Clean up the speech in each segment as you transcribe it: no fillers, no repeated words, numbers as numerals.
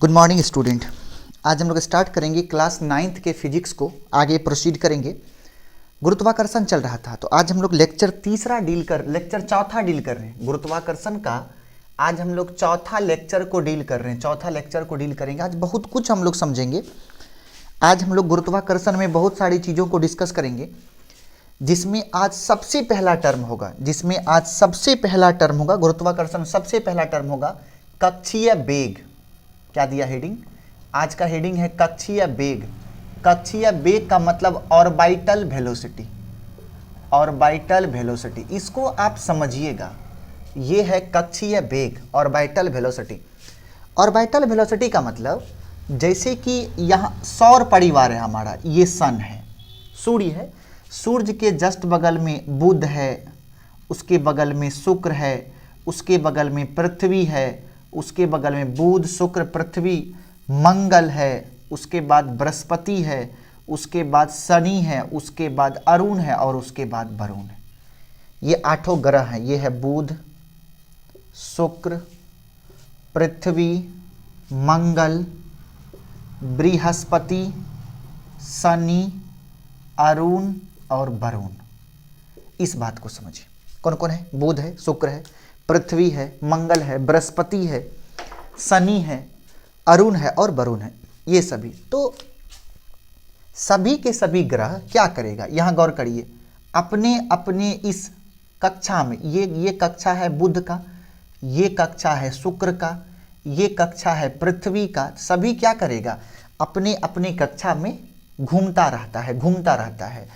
Good morning student. आज हम लोग स्टार्ट करेंगे क्लास 9th के फिजिक्स को, आगे प्रोसीड करेंगे। गुरुत्वाकर्षण चल रहा था तो आज हम लोग लेक्चर चौथा डील कर रहे हैं गुरुत्वाकर्षण का। आज हम लोग चौथा लेक्चर को डील कर रहे हैं, चौथा लेक्चर को डील करेंगे। आज बहुत कुछ हम लोग समझेंगे। आज हम लोग गुरुत्वाकर्षण में बहुत सारी चीज़ों को डिस्कस करेंगे, जिसमें आज सबसे पहला टर्म होगा गुरुत्वाकर्षण। सबसे पहला टर्म होगा कक्षीय वेग। क्या दिया हेडिंग? आज का हेडिंग है कक्षीय वेग। कक्षीय वेग का मतलब ऑर्बिटल वेलोसिटी। ऑर्बिटल वेलोसिटी, इसको आप समझिएगा। ये है कक्षीय वेग, ऑर्बिटल वेलोसिटी। ऑर्बिटल वेलोसिटी का मतलब जैसे कि यहाँ सौर परिवार है हमारा, ये सन है, सूर्य है। सूर्य के जस्ट बगल में बुध है, उसके बगल में शुक्र है, उसके बगल में पृथ्वी है, उसके बगल में बुध शुक्र पृथ्वी मंगल है, उसके बाद बृहस्पति है, उसके बाद शनि है, उसके बाद अरुण है और उसके बाद वरुण है। ये 8 ग्रह हैं। ये है बुध शुक्र पृथ्वी मंगल बृहस्पति शनि अरुण और वरुण। इस बात को समझिए। कौन कौन है? बुध है, शुक्र है, पृथ्वी है, मंगल है, बृहस्पति है, शनि है, अरुण है और वरुण है। ये सभी तो सभी के सभी ग्रह क्या करेगा, यहाँ गौर करिए। अपने अपने इस कक्षा में, ये कक्षा है बुध का, ये कक्षा है शुक्र का, ये कक्षा है पृथ्वी का। सभी क्या करेगा? अपने अपने कक्षा में घूमता रहता है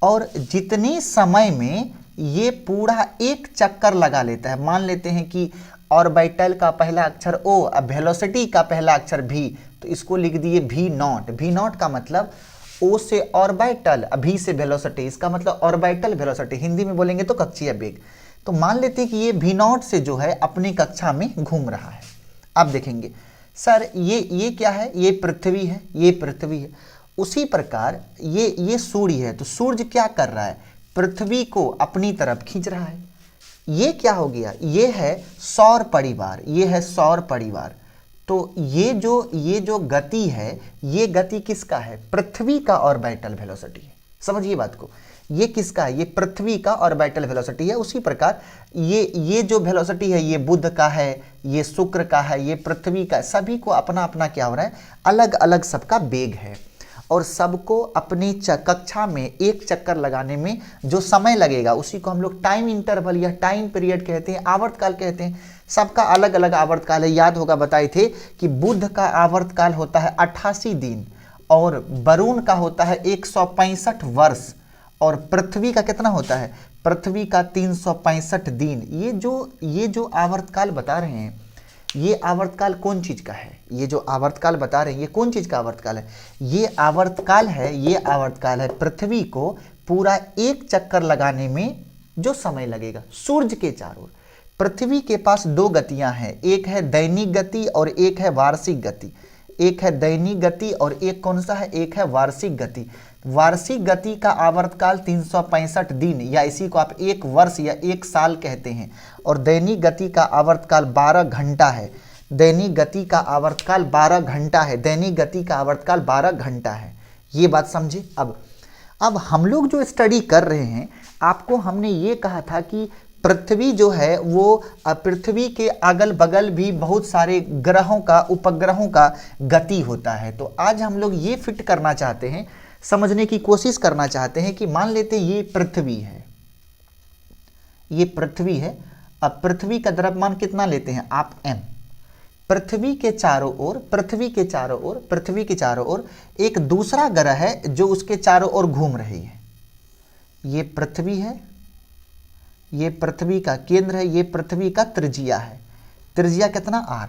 और जितने समय में ये पूरा एक चक्कर लगा लेता है। मान लेते हैं कि ऑर्बिटल का पहला अक्षर ओ, वेलोसिटी का पहला अक्षर भी, तो इसको लिख दिए वी नॉट। वी नॉट का मतलब ओ से ऑर्बिटल, भी से वेलोसिटी, इसका मतलब ऑर्बिटल वेलोसिटी। हिंदी में बोलेंगे तो कक्षीय वेग। तो मान लेते हैं कि ये वी नॉट से जो है अपनी कक्षा में घूम रहा है। अब देखेंगे सर ये क्या है? ये पृथ्वी है, ये पृथ्वी है। उसी प्रकार ये सूर्य है, तो सूर्य क्या कर रहा है? पृथ्वी को अपनी तरफ खींच रहा है। ये क्या हो गया? ये है सौर परिवार, ये है सौर परिवार। तो ये जो गति है, ये गति किसका है? पृथ्वी का ऑर्बिटल वेलोसिटी है। समझिए बात को। ये किसका है? ये पृथ्वी का ऑर्बिटल वेलोसिटी है। उसी प्रकार ये जो वेलोसिटी है, ये बुध का है, ये शुक्र का है, ये पृथ्वी का। सभी को अपना अपना क्या हो रहा है? अलग अलग सबका वेग है और सबको अपनी कक्षा में एक चक्कर लगाने में जो समय लगेगा उसी को हम लोग टाइम इंटरवल या टाइम पीरियड कहते हैं, आवर्तकाल कहते हैं। सबका अलग अलग आवर्तकाल है। याद होगा बताए थे कि बुध का आवर्तकाल होता है 88 दिन और वरुण का होता है 165 वर्ष और पृथ्वी का कितना होता है? पृथ्वी का 365 दिन। ये जो आवर्तकाल बता रहे हैं, ये आवर्तकाल कौन चीज का है? ये जो आवर्तकाल बता रहे हैं, ये कौन चीज का आवर्तकाल है? ये आवर्तकाल है पृथ्वी को पूरा एक चक्कर लगाने में जो समय लगेगा सूर्य के चारों ओर। पृथ्वी के पास 2 गतियां हैं, एक है दैनिक गति और एक है वार्षिक गति। एक है दैनिक गति और एक कौन सा है? एक है वार्षिक गति। वार्षिक गति का आवर्तकाल 365 दिन या इसी को आप 1 वर्ष या 1 साल कहते हैं और दैनिक गति का आवर्तकाल 12 घंटा है। दैनिक गति का आवर्तकाल 12 घंटा है। दैनिक गति का आवर्तकाल 12 घंटा है। ये बात समझे। अब हम लोग जो स्टडी कर रहे हैं, आपको हमने ये कहा था कि पृथ्वी जो है वो पृथ्वी के अगल बगल भी बहुत सारे ग्रहों का, उपग्रहों का गति होता है। तो आज हम लोग ये फिट करना चाहते हैं, समझने की कोशिश करना चाहते हैं कि मान लेते हैं ये पृथ्वी है, ये पृथ्वी है। अब पृथ्वी का द्रव्यमान कितना लेते हैं आप? m। पृथ्वी के चारों ओर एक दूसरा ग्रह है जो उसके चारों ओर घूम रही है। ये पृथ्वी है, ये पृथ्वी का केंद्र है, ये पृथ्वी का त्रिज्या है। त्रिज्या कितना? r।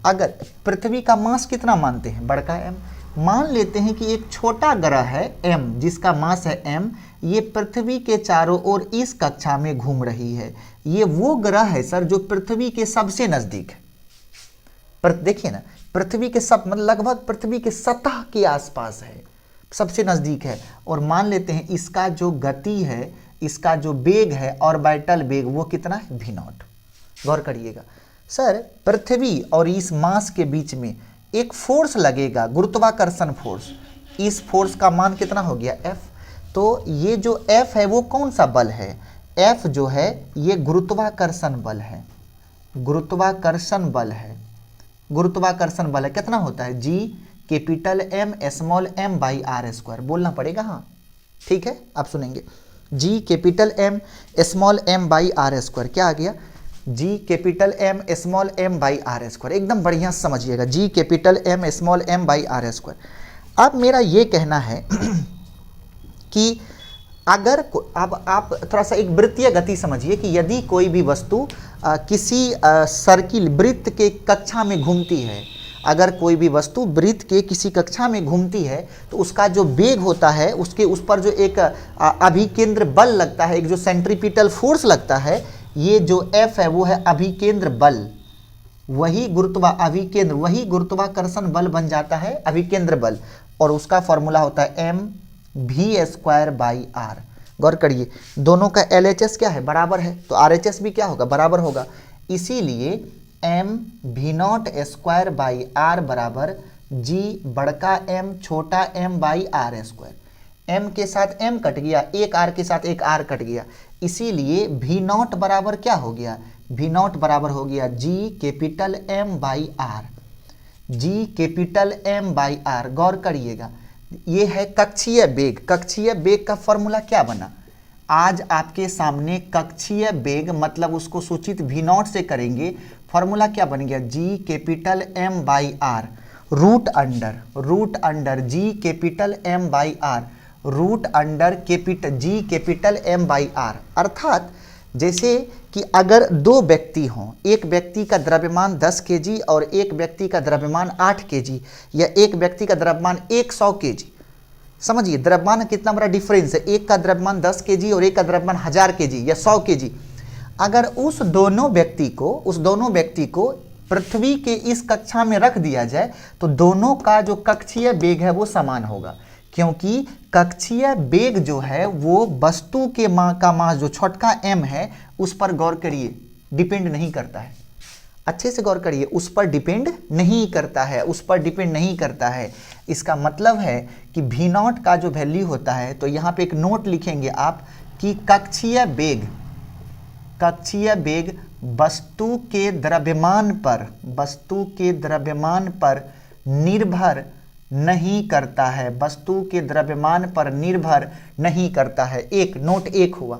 अगर पृथ्वी का मास कितना मानते हैं? बड़का m। मान लेते हैं कि एक छोटा ग्रह है m, जिसका मास है m। ये पृथ्वी के चारों ओर इस कक्षा में घूम रही है। ये वो ग्रह है सर जो पृथ्वी के सबसे नजदीक है। देखिए ना, पृथ्वी के मतलब लगभग पृथ्वी के सतह के आसपास है, सबसे नजदीक है। और मान लेते हैं इसका जो गति है, इसका जो वेग है, ऑर्बिटल वेग, वो कितना है? v not. गौर करिएगा। सर पृथ्वी और इस मास के बीच में एक फोर्स लगेगा, गुरुत्वाकर्षण फोर्स। इस फोर्स का मान कितना हो गया F। तो ये जो F है वो कौन सा बल है, F जो है ये गुरुत्वाकर्षण बल है, गुरुत्वाकर्षण बल है, गुरुत्वाकर्षण बल है। कितना होता है G capital M small m by R square, बोलना पड़ेगा हाँ, ठीक है। आप सुनेंगे G capital M small m by R square, क्या आ गया G capital M small m by R square, एकदम बढ़िया समझिएगा, G capital M small m by R square. अब मेरा ये कहना है कि अगर अब आप थोड़ा सा एक वृत्तीय गति समझिए कि यदि कोई भी वस्तु किसी सर्किल वृत्त के कक्षा में घूमती है, अगर कोई भी वस्तु वृत्त के किसी कक्षा में घूमती है तो उसका जो वेग होता है, उसके उस पर जो एक अभिकेंद्र बल लगता है, एक जो सेंट्रीपिटल फोर्स लगता है, ये जो F है वो है अभिकेंद्र बल, वही अभिकेंद्र, वही गुरुत्वाकर्षण बल बन जाता है अभिकेंद्र बल, और उसका फॉर्मूला होता है mv² बाई आर। गौर करिए दोनों का LHS क्या है, बराबर है, तो RHS भी क्या होगा, बराबर होगा। इसीलिए mv0² बाई आर बराबर G बड़का M छोटा m by R square. m के साथ m कट गया, एक r के साथ एक r कट गया, इसीलिए v0 बराबर क्या हो गया, v0 बराबर हो गया G capital M by R, G capital M by R. गौर करिएगा ये है कक्षीय वेग, कक्षीय वेग का फॉर्मूला क्या बना, आज आपके सामने कक्षीय वेग मतलब उसको सूचित v0 से करेंगे, फॉर्मूला क्या बन गया G capital M by R root under G capital M by R root under G capital M by R. अर्थात जैसे कि अगर दो व्यक्ति हों, एक व्यक्ति का द्रव्यमान 10 kg और एक व्यक्ति का द्रव्यमान 8 kg, या एक व्यक्ति का द्रव्यमान 100 kg, समझिए द्रव्यमान कितना बड़ा डिफरेंस है, एक का द्रव्यमान 10 kg और एक का द्रव्यमान 1000 kg या 100 kg। अगर उस दोनों व्यक्ति को पृथ्वी के इस कक्षा में रख दिया जाए तो दोनों का जो कक्षीय वेग है वो समान होगा, क्योंकि कक्षीय वेग जो है वो वस्तु के का मास जो छोटका m है उस पर गौर करिए डिपेंड नहीं करता है, अच्छे से गौर करिए, उस पर डिपेंड नहीं करता है, उस पर डिपेंड नहीं करता है। इसका मतलब है कि v0 का जो वैल्यू होता है, तो यहाँ पे एक नोट लिखेंगे आप कि कक्षीय वेग वस्तु के द्रव्यमान पर निर्भर नहीं करता है, वस्तु के द्रव्यमान पर निर्भर नहीं करता है। एक नोट एक हुआ।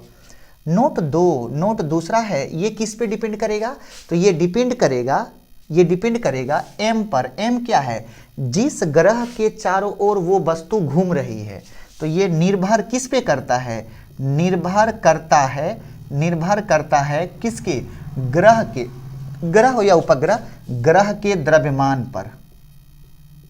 नोट दूसरा है, ये किस पे डिपेंड करेगा, तो ये डिपेंड करेगा m पर। m क्या है, जिस ग्रह के चारों ओर वो वस्तु घूम रही है, तो ये निर्भर किस पे करता है, निर्भर करता है किसके, ग्रह हो या उपग्रह, ग्रह के द्रव्यमान पर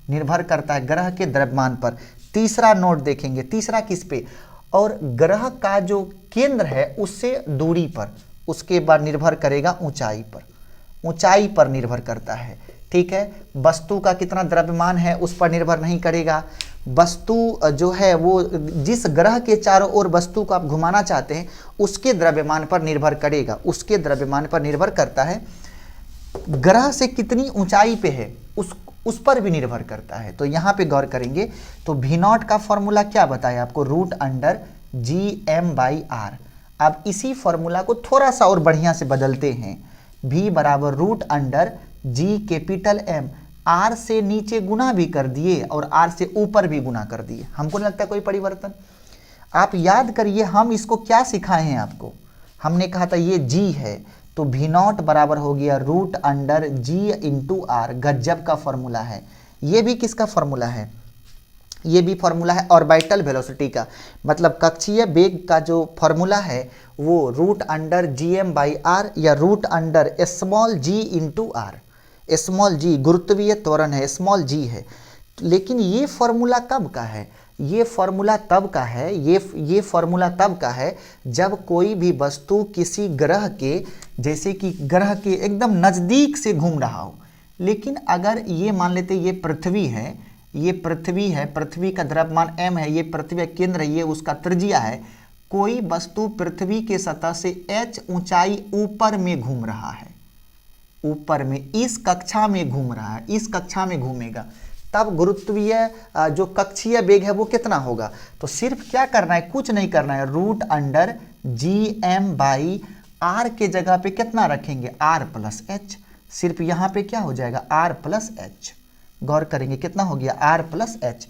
निर्भर करता है, ग्रह के द्रव्यमान पर। तीसरा नोट देखेंगे, तीसरा किस पे, और ग्रह का जो केंद्र है उससे दूरी पर, उसके बाद निर्भर करेगा ऊंचाई पर निर्भर करता है, ठीक है। वस्तु का कितना द्रव्यमान है उस पर निर्भर नहीं करेगा, वस्तु जो है वो जिस ग्रह के चारों ओर वस्तु को आप घुमाना चाहते हैं उसके द्रव्यमान पर निर्भर करेगा, उसके द्रव्यमान पर निर्भर करता है। ग्रह से कितनी ऊंचाई पे है उस पर भी निर्भर करता है। तो यहाँ पे गौर करेंगे तो v0 का फॉर्मूला क्या बताया आपको, root under Gm by R. अब इसी फॉर्मूला को थोड़ा सा और बढ़िया से बदलते हैं, v बराबर root under G capital M, R से नीचे गुना भी कर दिए और R से ऊपर भी गुना कर दिए, हमको नहीं लगता कोई परिवर्तन। आप याद करिए हम इसको क्या सिखाए हैं आपको, हमने कहा था ये G है, तो v0 बराबर हो गया root under G into R, गजब का फॉर्मूला है। ये भी किसका फॉर्मूला है, ये भी फॉर्मूला है ऑर्बिटल वेलोसिटी का, मतलब कक्षीय वेग का जो फॉर्मूला है वो root under Gm by R या root under small g into R. Small g गुरुत्वीय त्वरण है, स्मॉल g है। लेकिन ये फॉर्मूला कब का है, ये फॉर्मूला तब का है जब कोई भी वस्तु किसी ग्रह के, जैसे कि ग्रह के एकदम नज़दीक से घूम रहा हो। लेकिन अगर ये मान लेते ये पृथ्वी है, पृथ्वी का द्रव्यमान m है, ये पृथ्वी का केंद्र है, ये उसका त्रिज्या है, कोई वस्तु पृथ्वी के सतह से h ऊंचाई ऊपर में घूम रहा है, ऊपर में इस कक्षा में घूम रहा है, इस कक्षा में घूमेगा, तब गुरुत्वीय जो कक्षीय वेग है वो कितना होगा। तो सिर्फ क्या करना है, कुछ नहीं करना है, रूट अंडर Gm/r के जगह पे कितना रखेंगे, r+h। सिर्फ यहाँ पे क्या हो जाएगा, r+h। गौर करेंगे कितना हो गया, r+h।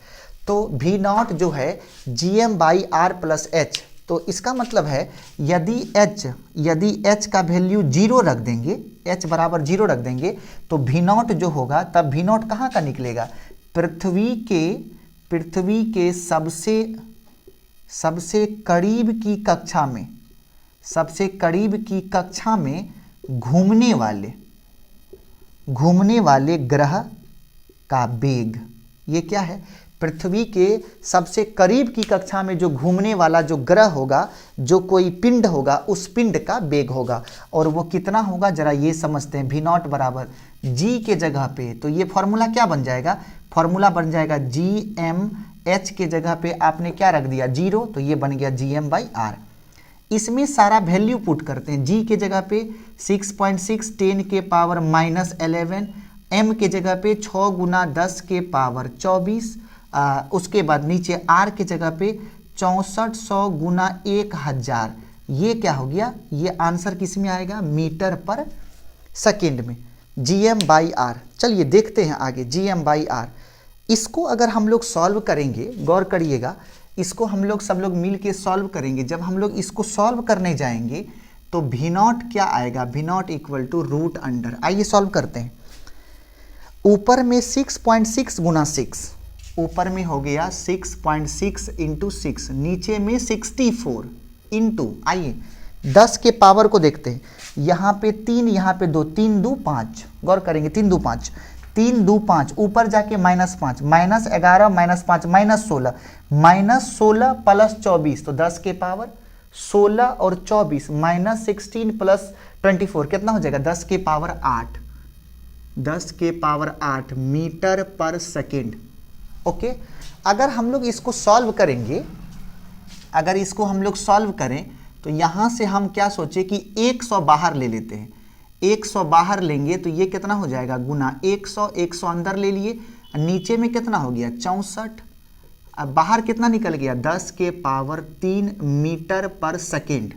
तो V0 जो है Gm/r+h, तो इसका मतलब है यदि h का वैल्यू 0 रख देंगे, h बराबर 0 रख देंगे, तो V0 जो होगा, तब V0 कहाँ का निकलेगा, पृथ्वी के सबसे करीब की कक्षा में घूमने वाले ग्रह का वेग। ये क्या है, पृथ्वी के सबसे करीब की कक्षा में जो घूमने वाला जो ग्रह होगा, जो कोई पिंड होगा, उस पिंड का वेग होगा। और वो कितना होगा जरा ये समझते हैं। V0 बराबर g के जगह पे, तो ये फॉर्मूला क्या बन जाएगा, फॉर्मूला बन जाएगा Gmh के जगह पे आपने क्या रख दिया 0, तो ये बन गया Gm/r। इसमें सारा वैल्यू पुट करते हैं। g के जगह पे 6.6 10 के पावर -11, m के जगह पे 6 गुना 10 के पावर 24, उसके बाद नीचे r के जगह पे 6400 गुना 1000। ये क्या हो गया, ये आंसर किस में आएगा, मीटर पर सेकेंड में, Gm/r। चलिए देखते हैं आगे Gm/r। इसको अगर हम लोग सॉल्व करेंगे, गौर करिएगा, इसको हम लोग सब लोग मिल के सॉल्व करेंगे। जब हम लोग इसको सॉल्व करने जाएंगे तो V0 क्या आएगा, V0 equal to root under, आइए सॉल्व करते हैं। ऊपर में 6.6 गुना 6, ऊपर में हो गया 6.6 इंटू 6, नीचे में 64 इंटू, आइए 10 के पावर को देखते हैं। यहाँ पे 3, यहाँ पे 2, 3 2 5, गौर करेंगे 3 2 5, 3 2 5, ऊपर जाके -5, -11 -5 -16, -16 प्लस 24, तो 10 के पावर 16 और 24, -16 प्लस 24 कितना हो जाएगा, 10 के पावर 8, 10 के पावर 8 मीटर पर सेकेंड। ओके, अगर हम लोग इसको सॉल्व करेंगे, अगर इसको हम लोग सॉल्व करें तो यहाँ से हम क्या सोचे कि 100 बाहर ले लेते हैं। 100 बाहर लेंगे तो ये कितना हो जाएगा, गुना 100 अंदर ले लिए, नीचे में कितना हो गया 64, अब बाहर कितना निकल गया 10 के पावर 3 मीटर पर सेकेंड,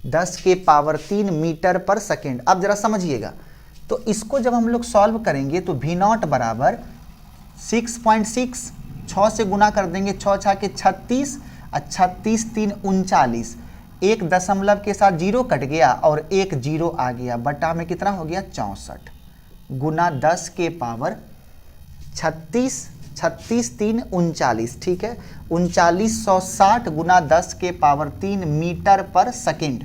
10 के पावर 3 मीटर पर सेकेंड। अब जरा समझिएगा, तो इसको जब हम लोग सॉल्व करेंगे तो V0 बराबर 6.6, 6 से गुना कर देंगे, 6 6 के 36, 36 3 39, एक दशमलव के साथ 0 कट गया और एक 0 आ गया, बटा में कितना हो गया 64, गुना 10 के पावर 36, 36 3 39, ठीक है, 3960 गुना 10 के पावर 3 मीटर पर सेकेंड।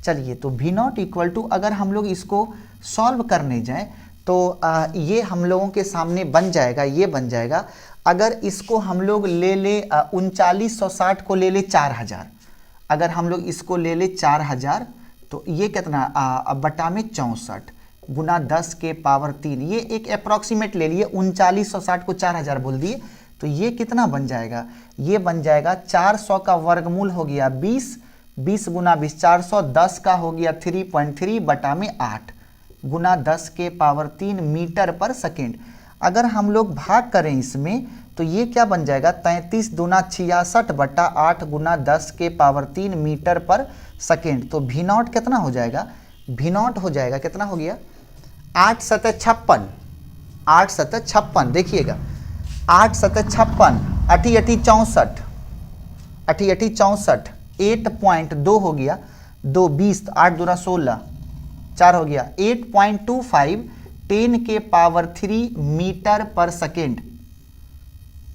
चलिए, तो V0 इक्वल टू, अगर हम लोग इसको सॉल्व करने जाएं तो ये हम लोगों के सामने बन जाएगा, ये बन जाएगा। अगर इसको हम लोग ले ले 3960 को ले ले 4000, अगर हम लोग इसको ले ले 4000 तो ये कितना, अब बटा में 64 गुना 10 के पावर 3, ये एक अप्रॉक्सीमेट ले लिए, 3960 को 4000 बोल दिए, तो ये कितना बन जाएगा, ये बन जाएगा 400 का वर्गमूल हो गया 20, 20 गुना 20 410 का हो गया 3.3 बटा में 8 गुना 10 के पावर 3 मीटर पर सेकेंड। अगर हम लोग भाग करें इसमें तो ये क्या बन जाएगा 33 दूना 66 बटा 8 गुना 10 के पावर 3 मीटर पर सेकेंड। तो V0 कितना हो जाएगा, V0 हो जाएगा कितना हो गया 8 7 56, 8 7 56, देखिएगा 8 7 56, 8 8 64, 8 8 64, 8.2 हो गया, 2 20, 8 दूना 16, 4 हो गया 8.25 10 के पावर 3 मीटर पर सेकेंड,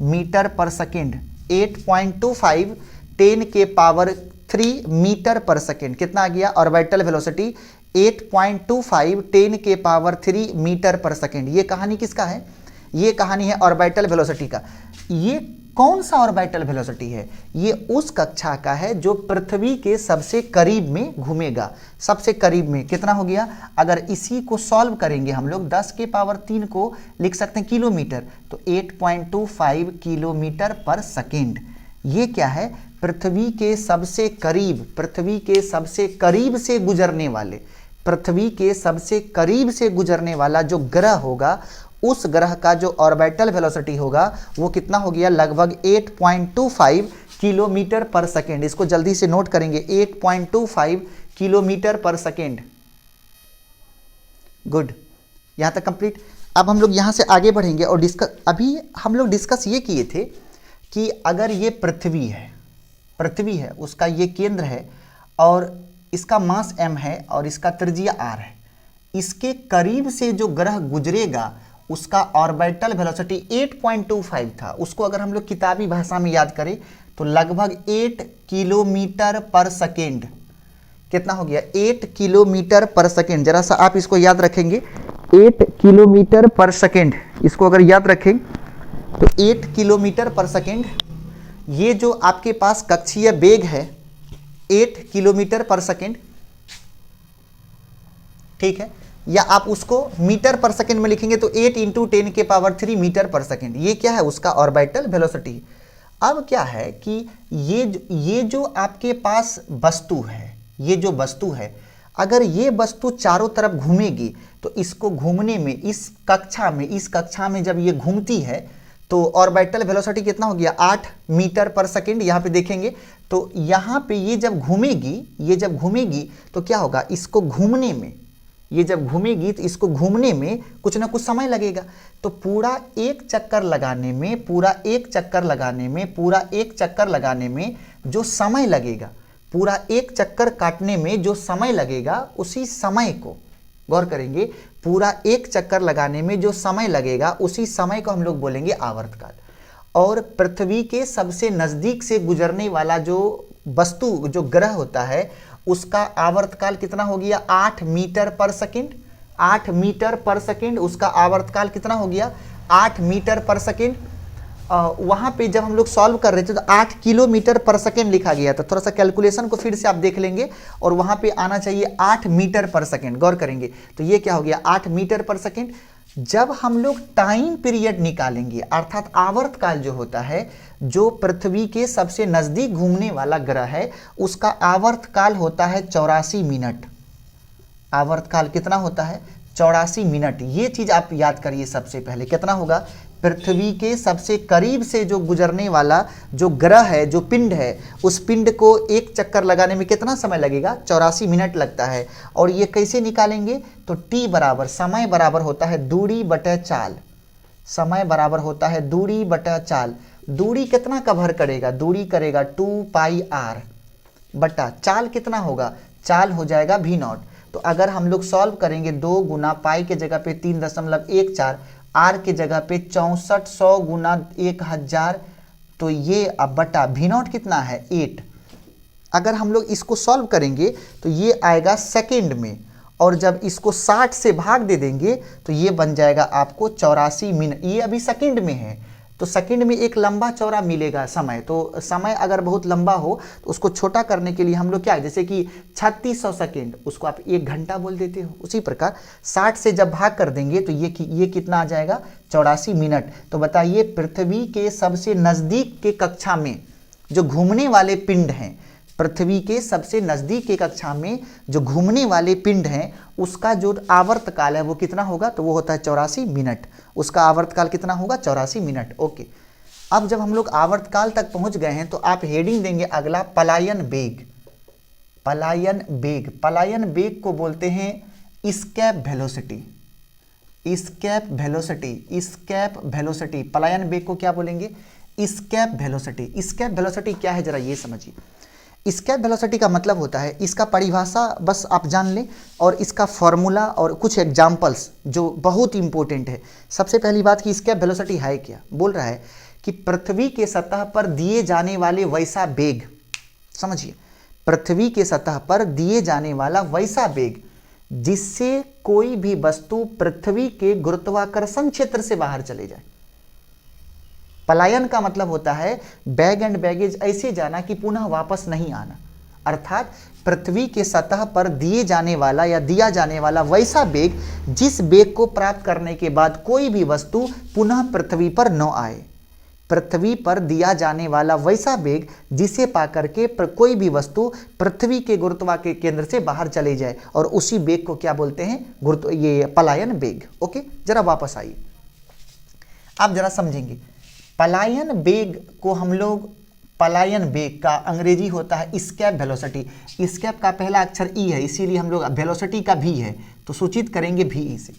मीटर पर सेकेंड, 8.25 10 के पावर 3 मीटर पर सेकेंड कितना आ गया, ऑर्बिटल वेलोसिटी 8.25 10 के पावर 3 मीटर पर सेकेंड। ये कहानी किसका है, ये कहानी है ऑर्बिटल वेलोसिटी का। ये कौन सा ऑर्बिटल वेलोसिटी है, ये उस कक्षा का है जो पृथ्वी के सबसे करीब में घूमेगा, सबसे करीब में कितना हो गया। अगर इसी को सॉल्व करेंगे हम लोग 10 के पावर 3 को लिख सकते हैं किलोमीटर, तो 8.25 किलोमीटर पर सेकेंड। ये क्या है, पृथ्वी के सबसे करीब, पृथ्वी के सबसे करीब से गुजरने वाले, पृथ्वी के सबसे करीब से गुजरने वाला जो ग्रह होगा उस ग्रह का जो ऑर्बिटल वेलोसिटी होगा वो कितना हो गया, लगभग 8.25 किलोमीटर पर सेकेंड। इसको जल्दी से नोट करेंगे, 8.25 किलोमीटर पर सेकेंड। गुड, यहां तक कंप्लीट। अब हम लोग यहां से आगे बढ़ेंगे और अभी हम लोग डिस्कस ये किए थे कि अगर ये पृथ्वी है, उसका ये केंद्र है और इसका मास m है और इसका त्रिज्या r है, इसके करीब से जो ग्रह गुजरेगा उसका ऑर्बिटल वेलोसिटी 8.25 था। उसको अगर हम लोग किताबी भाषा में याद करें तो लगभग 8 किलोमीटर पर सेकेंड। कितना हो गया, 8 किलोमीटर पर सेकेंड। जरा सा आप इसको याद रखेंगे, 8 किलोमीटर पर सेकेंड, इसको अगर याद रखें तो 8 किलोमीटर पर सेकेंड, ये जो आपके पास कक्षीय वेग है 8 किलोमीटर पर सेकेंड, ठीक है, या आप उसको मीटर पर सेकेंड में लिखेंगे तो 8 × 10⁻³ मीटर पर सेकेंड। ये क्या है, उसका ऑर्बिटल वेलोसिटी। अब क्या है कि ये जो आपके पास वस्तु है, ये जो वस्तु है, अगर ये वस्तु चारों तरफ घूमेगी तो इसको घूमने में, इस कक्षा में जब ये घूमती है तो ऑर्बिटल वेलोसिटी कितना हो गया, 8 मीटर पर सेकेंड। यहाँ पे देखेंगे तो यहाँ पे ये जब घूमेगी तो क्या होगा, इसको घूमने में, ये जब घूमेगी तो इसको घूमने में कुछ ना कुछ समय लगेगा। तो पूरा एक चक्कर लगाने में जो समय लगेगा, पूरा एक चक्कर काटने में जो समय लगेगा, उसी समय को गौर करेंगे, पूरा एक चक्कर लगाने में जो समय लगेगा उसी समय को हम लोग बोलेंगे आवर्तकाल। और पृथ्वी के सबसे नज़दीक से गुजरने वाला जो वस्तु, जो ग्रह होता है, उसका आवर्तकाल कितना हो गया, 8 मीटर पर सेकेंड। 8 मीटर पर सेकेंड उसका आवर्तकाल कितना हो गया, 8 मीटर पर सेकेंड। वहाँ पे जब हम लोग सॉल्व कर रहे थे तो 8 किलोमीटर पर सेकेंड लिखा गया था। थोड़ा सा कैलकुलेशन को फिर से आप देख लेंगे और वहाँ पे आना चाहिए 8 मीटर पर सेकेंड। गौर करेंगे तो ये क्या हो गया, 8 मीटर पर सेकेंड। जब हम लोग टाइम पीरियड निकालेंगे, अर्थात आवर्तकाल जो होता है, जो पृथ्वी के सबसे नज़दीक घूमने वाला ग्रह है, उसका आवर्तकाल होता है 84 मिनट। आवर्तकाल कितना होता है, 84 मिनट। ये चीज़ आप याद करिए सबसे पहले, कितना होगा, पृथ्वी के सबसे करीब से जो गुजरने वाला जो ग्रह है, जो पिंड है, उस पिंड को एक चक्कर लगाने में कितना समय लगेगा, 84 मिनट लगता है। और ये कैसे निकालेंगे, तो t बराबर, समय बराबर होता है दूरी बटा चाल। समय बराबर होता है दूरी बटा चाल। दूरी कितना कवर करेगा, दूरी करेगा 2πr बटा चाल कितना होगा, चाल हो जाएगा v0। तो अगर हम लोग सॉल्व करेंगे 2 गुना पाई के जगह पे 3.14, आर के जगह पे 6400 गुना 1000, तो ये अब बटा v0 कितना है, 8। अगर हम लोग इसको सॉल्व करेंगे तो ये आएगा सेकेंड में, और जब इसको 60 से भाग दे देंगे तो ये बन जाएगा आपको 84 मिनट। ये अभी सेकेंड में है तो सेकेंड में एक लंबा चौड़ा मिलेगा समय। तो समय अगर बहुत लंबा हो तो उसको छोटा करने के लिए हम लोग क्या, जैसे कि 3600 सेकेंड, उसको आप 1 घंटा बोल देते हो। उसी प्रकार 60 से जब भाग कर देंगे तो ये कितना आ जाएगा, 84 मिनट। तो बताइए, पृथ्वी के सबसे नज़दीक के कक्षा में जो घूमने वाले पिंड हैं, पृथ्वी के सबसे नज़दीक की कक्षा में जो घूमने वाले पिंड हैं, उसका जो आवर्तकाल है वो कितना होगा, तो वो होता है 84 मिनट। उसका आवर्तकाल कितना होगा, 84 मिनट। ओके, अब जब हम लोग आवर्तकाल तक पहुंच गए हैं तो आप हेडिंग देंगे अगला, पलायन वेग। पलायन वेग, पलायन वेग को बोलते हैं escape velocity. Escape velocity, escape velocity, पलायन वेग को क्या बोलेंगे, एस्केप वेलोसिटी। एस्केप वेलोसिटी क्या है, जरा ये समझिए। एस्केप वेलोसिटी का मतलब होता है, इसका परिभाषा बस आप जान लें और इसका फॉर्मूला और कुछ एग्जाम्पल्स जो बहुत इंपॉर्टेंट है। सबसे पहली बात कि एस्केप वेलोसिटी है क्या, बोल रहा है कि पृथ्वी के सतह पर दिए जाने वाले वैसा वेग, समझिए, पृथ्वी के सतह पर दिए जाने वाला वैसा वेग जिससे कोई भी वस्तु पृथ्वी के गुरुत्वाकर्षण क्षेत्र से बाहर चले जाए। पलायन का मतलब होता है बैग एंड बैगेज ऐसे जाना कि पुनः वापस नहीं आना, अर्थात पृथ्वी के सतह पर दिए जाने वाला या दिया जाने वाला वैसा वेग जिस वेग को प्राप्त करने के बाद कोई भी वस्तु पुनः पृथ्वी पर न आए। पृथ्वी पर दिया जाने वाला वैसा वेग जिसे पाकर के कोई भी वस्तु पृथ्वी के गुरुत्वाकर्षण केंद्र से बाहर चले जाए, और उसी वेग को क्या बोलते हैं? ये पलायन वेग। ओके, जरा वापस आइए, आप जरा समझेंगे। पलायन वेग को हम लोग, पलायन वेग का अंग्रेजी होता है एस्केप वेलोसिटी। एस्केप का पहला अक्षर ई है, इसीलिए हम लोग वेलोसिटी का भी है तो सूचित करेंगे भी ई से।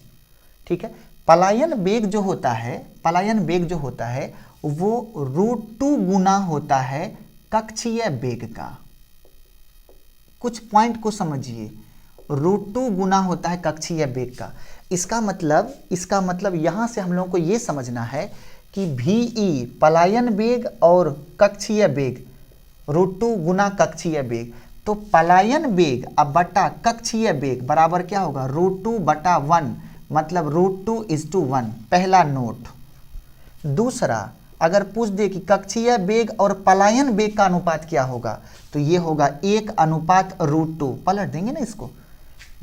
ठीक है, पलायन वेग जो होता है, पलायन वेग जो होता है वो √2 गुना होता है कक्षीय वेग का। कुछ पॉइंट को समझिए, √2 गुना होता है कक्षीय वेग का। इसका मतलब यहां से हम लोगों को यह समझना है कि VE पलायन वेग और कक्षीय वेग √2 गुना कक्षीय वेग, तो पलायन वेग अब बटा कक्षीय वेग बराबर क्या होगा? √2 बटा 1, मतलब √2:1, पहला नोट। दूसरा, अगर पूछ दे कि कक्षीय वेग और पलायन वेग का अनुपात क्या होगा, तो ये होगा 1:√2। पलट देंगे ना इसको,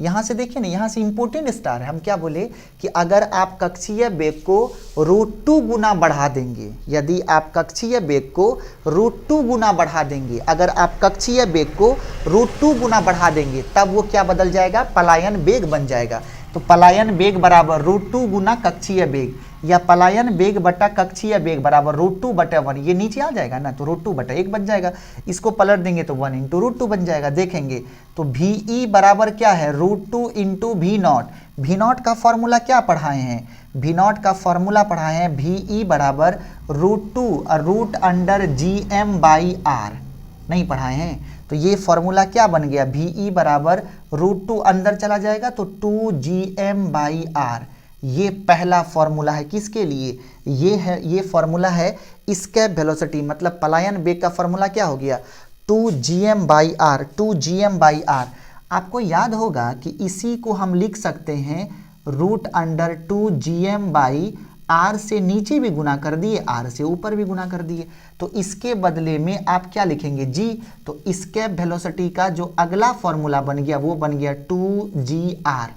यहाँ से देखिए ना, यहाँ से इंपोर्टेंट स्टार है। हम क्या बोले कि अगर आप कक्षीय वेग को √2 गुना बढ़ा देंगे, यदि आप कक्षीय वेग को √2 गुना बढ़ा देंगे, अगर आप कक्षीय वेग को √2 गुना बढ़ा देंगे, तब वो क्या बदल जाएगा? पलायन वेग बन जाएगा। तो पलायन वेग बराबर √2 गुना कक्षीय वेग, या पलायन वेग बटा कक्षीय वेग बराबर √2 बटा 1। ये नीचे आ जाएगा ना, तो √2 बटा 1 बन जाएगा। इसको पलट देंगे तो 1 × √2 बन जाएगा। देखेंगे तो VE बराबर क्या है? √2 × V0। V0 का फॉर्मूला क्या पढ़ाए हैं? V0 का फॉर्मूला पढ़ाए हैं VE बराबर √2√GM/R। नहीं पढ़ाए हैं? तो ये फॉर्मूला क्या बन गया? VE बराबर √2 अंदर चला जाएगा तो 2GM/R। ये पहला फॉर्मूला है किसके लिए? ये फॉर्मूला है एस्केप वेलोसिटी, मतलब पलायन वेग का फॉर्मूला क्या हो गया? 2GM/R। 2GM/R आपको याद होगा कि इसी को हम लिख सकते हैं √2GM/R से नीचे भी गुना कर दिए, R से ऊपर भी गुना कर दिए, तो इसके बदले में आप क्या लिखेंगे? G। तो एस्केप वेलोसिटी का जो अगला फॉर्मूला बन गया वो बन गया 2GR।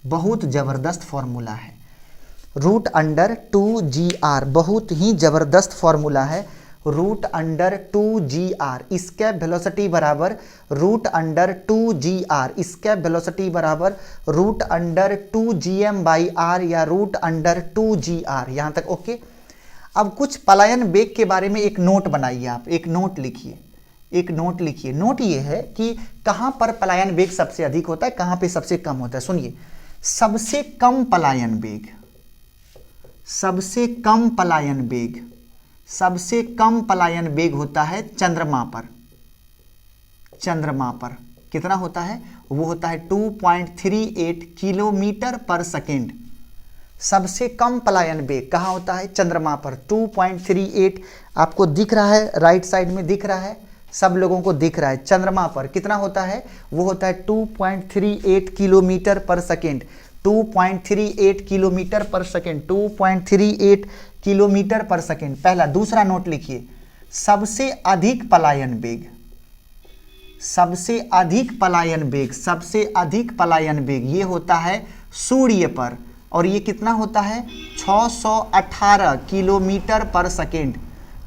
बहुत जबरदस्त फॉर्मूला है, √2GR, बहुत ही जबरदस्त फॉर्मूला है। √2GR एस्केप वेलोसिटी बराबर √2GR, एस्केप वेलोसिटी बराबर √2GM/R या √2GR। यहाँ तक ओके। अब कुछ पलायन वेग के बारे में एक नोट बनाइए, आप एक नोट लिखिए, एक नोट लिखिए। नोट ये है कि कहाँ पर पलायन वेग सबसे अधिक होता है, कहाँ पे सबसे कम होता है। सुनिए, सबसे कम पलायन वेग, सबसे कम पलायन वेग, सबसे कम पलायन वेग होता है चंद्रमा पर। चंद्रमा पर कितना होता है? वो होता है 2.38 किलोमीटर पर सेकेंड। सबसे कम पलायन वेग कहाँ होता है? चंद्रमा पर। 2.38 आपको दिख रहा है, राइट साइड में दिख रहा है, सब लोगों को दिख रहा है। चंद्रमा पर कितना होता है? वो होता है 2.38 किलोमीटर पर सेकेंड। 2.38 किलोमीटर पर सेकेंड, 2.38 किलोमीटर पर सेकेंड, पहला। दूसरा नोट लिखिए, सबसे अधिक पलायन वेग, सबसे अधिक पलायन वेग, सबसे अधिक पलायन वेग ये होता है सूर्य पर, और ये कितना होता है? 618 किलोमीटर पर सेकेंड।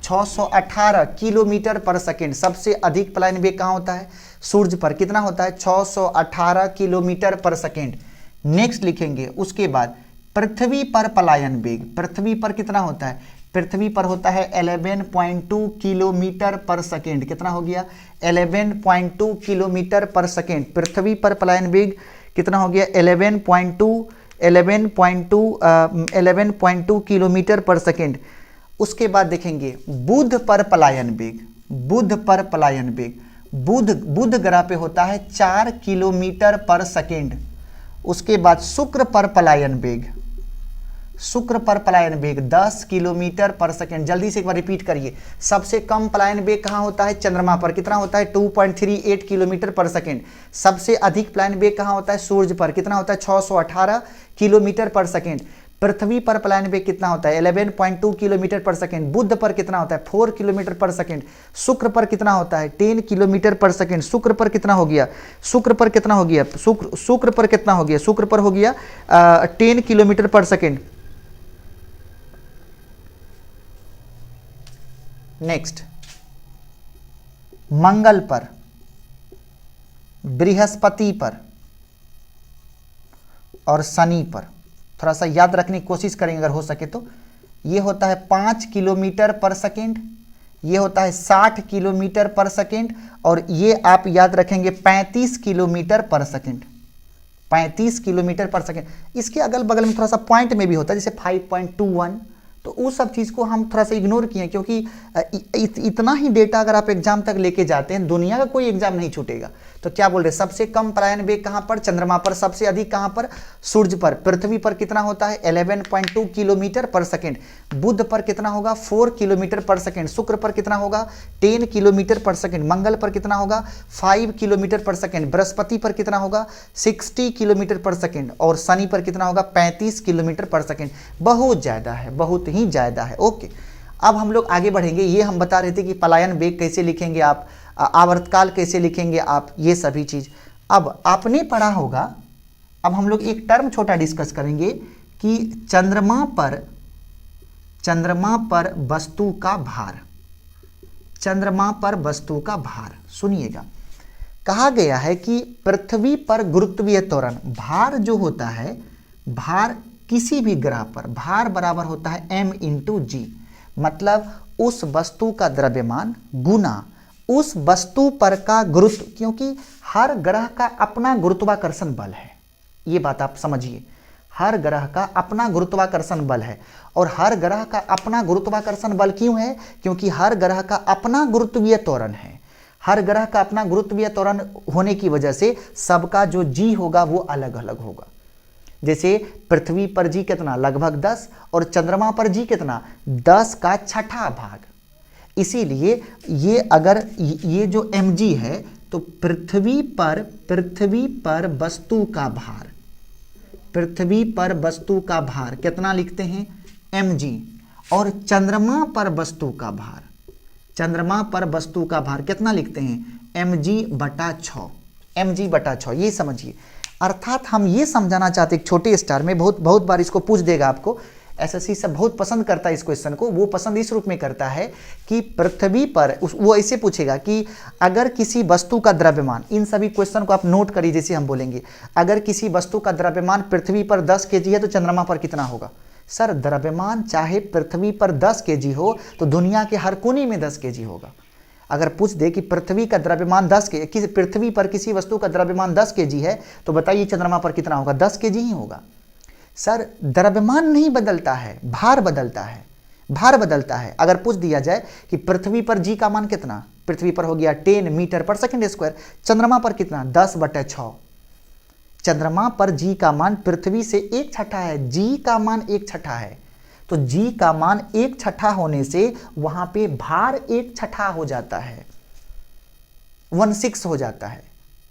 618 किलोमीटर पर सेकेंड सबसे अधिक पलायन वेग कहाँ होता है? सूर्य पर। कितना होता है? 618 किलोमीटर पर सेकेंड। नेक्स्ट लिखेंगे उसके बाद पृथ्वी पर पलायन वेग। पृथ्वी पर कितना होता है? पृथ्वी पर होता है 11.2 किलोमीटर पर सेकेंड। कितना हो गया? 11.2 किलोमीटर पर सेकेंड। पृथ्वी पर पलायन वेग कितना हो गया? 11.2 किलोमीटर पर सेकेंड। उसके बाद देखेंगे बुध पर पलायन वेग। बुध पर पलायन वेग, बुध ग्रह पे होता है 4 किलोमीटर पर सेकेंड। उसके बाद शुक्र पर पलायन वेग, शुक्र पर पलायन वेग 10 किलोमीटर पर सेकेंड। जल्दी से एक बार रिपीट करिए, सबसे कम पलायन वेग कहाँ होता है? चंद्रमा पर। कितना होता है? 2.38 किलोमीटर पर सेकेंड। सबसे अधिक पलायन वेग कहाँ होता है? सूर्य पर। कितना होता है? 618 किलोमीटर पर सेकेंड। पृथ्वी पर पलायन वेग कितना होता है? 11.2 किलोमीटर पर सेकेंड। बुध पर कितना होता है? 4 किलोमीटर पर सेकेंड। शुक्र पर कितना होता है? 10 किलोमीटर पर सेकेंड। शुक्र पर कितना हो गया? शुक्र पर कितना हो गया? शुक्र पर कितना हो गया? शुक्र पर हो गया 10 किलोमीटर पर सेकेंड। नेक्स्ट, मंगल पर, बृहस्पति पर और शनि पर। थोड़ा सा याद रखने की कोशिश करेंगे अगर हो सके तो। ये होता है 5 किलोमीटर पर सेकेंड, ये होता है 60 किलोमीटर पर सेकेंड, और ये आप याद रखेंगे 35 किलोमीटर पर सेकेंड। 35 किलोमीटर पर सेकेंड। इसके अगल बगल में थोड़ा सा पॉइंट में भी होता है, जैसे 5.21, तो उस सब चीज़ को हम थोड़ा सा इग्नोर किए, क्योंकि इतना ही डेटा अगर आप एग्जाम तक लेके जाते हैं, दुनिया का कोई एग्जाम नहीं छूटेगा। तो क्या बोल रहे हैं, सबसे कम पलायन वेग कहाँ पर? चंद्रमा पर। सबसे अधिक कहाँ पर? सूर्य पर। पृथ्वी पर कितना होता है? 11.2 किलोमीटर पर सेकेंड। बुध पर कितना होगा? 4 किलोमीटर पर सेकेंड। शुक्र पर कितना होगा? 10 किलोमीटर पर सेकेंड। मंगल पर कितना होगा? 5 किलोमीटर पर सेकेंड। बृहस्पति पर कितना होगा? 60 किलोमीटर पर सेकेंड। और शनि पर कितना होगा? 35 किलोमीटर पर सेकेंड। बहुत ज़्यादा है, बहुत ही ज़्यादा है। ओके, अब हम लोग आगे बढ़ेंगे। ये हम बता रहे थे कि पलायन वेग कैसे लिखेंगे आप, आवर्तकाल कैसे लिखेंगे आप, ये सभी चीज़ अब आपने पढ़ा होगा। अब हम लोग एक टर्म छोटा डिस्कस करेंगे कि चंद्रमा पर वस्तु का भार। चंद्रमा पर वस्तु का भार, सुनिएगा, कहा गया है कि पृथ्वी पर गुरुत्वीय त्वरण, भार जो होता है, भार किसी भी ग्रह पर भार बराबर होता है m/g। मतलब उस वस्तु का द्रव्यमान गुना उस वस्तु पर का गुरुत्व, क्योंकि हर ग्रह का अपना गुरुत्वाकर्षण बल है। ये बात आप समझिए, हर ग्रह का अपना गुरुत्वाकर्षण बल है। और हर ग्रह का अपना गुरुत्वाकर्षण बल क्यों है? क्योंकि हर ग्रह का अपना गुरुत्वीय त्वरण है। हर ग्रह का अपना गुरुत्वीय त्वरण होने की वजह से सबका जो जी होगा वो अलग अलग होगा। जैसे पृथ्वी पर जी कितना? लगभग 10, और चंद्रमा पर जी कितना? 10 का छठा भाग। इसीलिए ये अगर ये जो mg है, तो पृथ्वी पर वस्तु का भार, पृथ्वी पर वस्तु का भार कितना लिखते हैं? mg। और चंद्रमा पर वस्तु का भार, चंद्रमा पर वस्तु का भार कितना लिखते हैं? mg/6। mg/6, ये समझिए। अर्थात हम ये समझाना चाहते हैं, छोटे स्टार में बहुत बार इसको पूछ देगा आपको, एसएससी सब बहुत पसंद करता है इस क्वेश्चन को। वो पसंद इस रूप में करता है कि पृथ्वी पर वो ऐसे पूछेगा कि अगर किसी वस्तु का द्रव्यमान, इन सभी क्वेश्चन को आप नोट करिए, जैसे हम बोलेंगे अगर किसी वस्तु का द्रव्यमान पृथ्वी पर 10 kg है तो चंद्रमा पर कितना होगा? सर, द्रव्यमान चाहे पृथ्वी पर 10 kg हो तो दुनिया के हर कोने में 10 kg होगा। अगर पूछ दे कि पृथ्वी का द्रव्यमान 10 kg, पृथ्वी पर किसी वस्तु का द्रव्यमान 10 kg है, तो बताइए चंद्रमा पर कितना होगा? 10 kg ही होगा। सर, द्रव्यमान नहीं बदलता है, भार बदलता है, भार बदलता है। अगर पूछ दिया जाए कि पृथ्वी पर जी का मान कितना? पृथ्वी पर हो गया 10 मीटर पर सेकंड स्क्वायर। चंद्रमा पर कितना? 10/6। चंद्रमा पर जी का मान पृथ्वी से 1/6 है। जी का मान 1/6 है, तो जी का मान 1/6 होने से वहां पे भार 1/6 हो जाता है, 1/6 हो जाता है।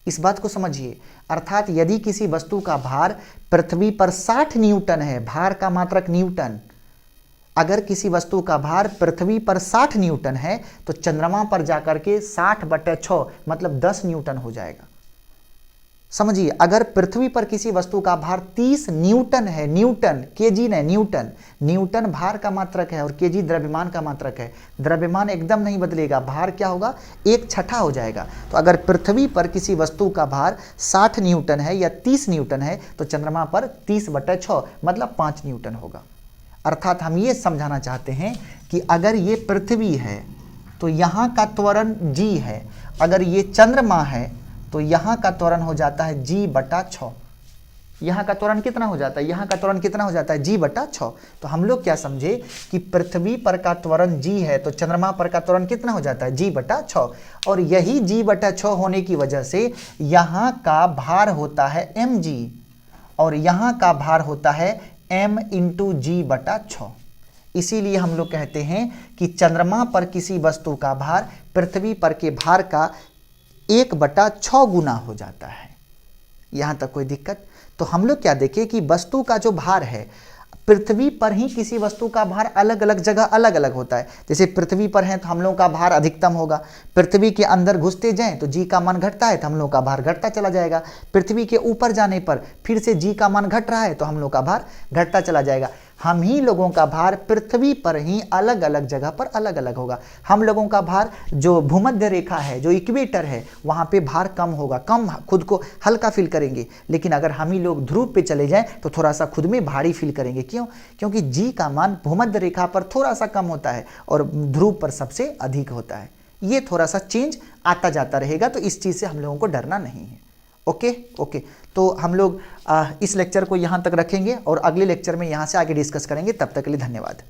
इस बात को समझिए। अर्थात यदि किसी वस्तु का भार पृथ्वी पर 60 न्यूटन है, भार का मात्रक न्यूटन, अगर किसी वस्तु का भार पृथ्वी पर 60 न्यूटन है तो चंद्रमा पर जाकर के 60/6 मतलब 10 न्यूटन हो जाएगा। समझिए, अगर पृथ्वी पर किसी वस्तु का भार 30 न्यूटन है, न्यूटन, केजी नहीं, न्यूटन, न्यूटन भार का मात्रक है और केजी द्रव्यमान का मात्रक है। द्रव्यमान एकदम नहीं बदलेगा, भार क्या होगा? 1/6 हो जाएगा। तो अगर पृथ्वी पर किसी वस्तु का भार 60 न्यूटन है या 30 न्यूटन है तो चंद्रमा पर 30/6 मतलब 5 न्यूटन होगा। अर्थात हम ये समझाना चाहते हैं कि अगर ये पृथ्वी है तो यहाँ का त्वरण g है, अगर ये चंद्रमा है तो यहाँ का त्वरण हो जाता है g/6। यहाँ का त्वरण कितना हो जाता है? यहाँ का त्वरण कितना हो जाता है? g/6। तो हम लोग क्या समझे कि पृथ्वी पर का त्वरण g है तो चंद्रमा पर का त्वरण कितना हो जाता है? g/6। और यही g/6 होने की वजह से यहाँ का भार होता है mg और यहाँ का भार होता है m/g/6। इसीलिए हम लोग कहते हैं कि चंद्रमा पर किसी वस्तु का भार पृथ्वी पर के भार का 1/6 गुना हो जाता है। यहाँ तक कोई दिक्कत? तो हम लोग क्या देखें कि वस्तु का जो भार है, पृथ्वी पर ही किसी वस्तु का भार अलग अलग जगह अलग अलग होता है। जैसे पृथ्वी पर है तो हम लोग का भार अधिकतम होगा, पृथ्वी के अंदर घुसते जाएं तो जी का मान घटता है तो हम लोग का भार घटता चला जाएगा। पृथ्वी के ऊपर जाने पर फिर से जी का मान घट रहा है तो हम लोग का भार घटता चला जाएगा। हम ही लोगों का भार पृथ्वी पर ही अलग अलग जगह पर अलग अलग होगा। हम लोगों का भार जो भूमध्य रेखा है, जो इक्वेटर है, वहाँ पे भार कम होगा, कम खुद को हल्का फील करेंगे। लेकिन अगर हम ही लोग ध्रुव पे चले जाएं तो थोड़ा सा खुद में भारी फील करेंगे। क्यों? क्योंकि जी का मान भूमध्य रेखा पर थोड़ा सा कम होता है और ध्रुव पर सबसे अधिक होता है। ये थोड़ा सा चेंज आता जाता रहेगा, तो इस चीज़ से हम लोगों को डरना नहीं है। ओके ओके, तो हम लोग इस लेक्चर को यहाँ तक रखेंगे और अगले लेक्चर में यहाँ से आगे डिस्कस करेंगे। तब तक के लिए धन्यवाद।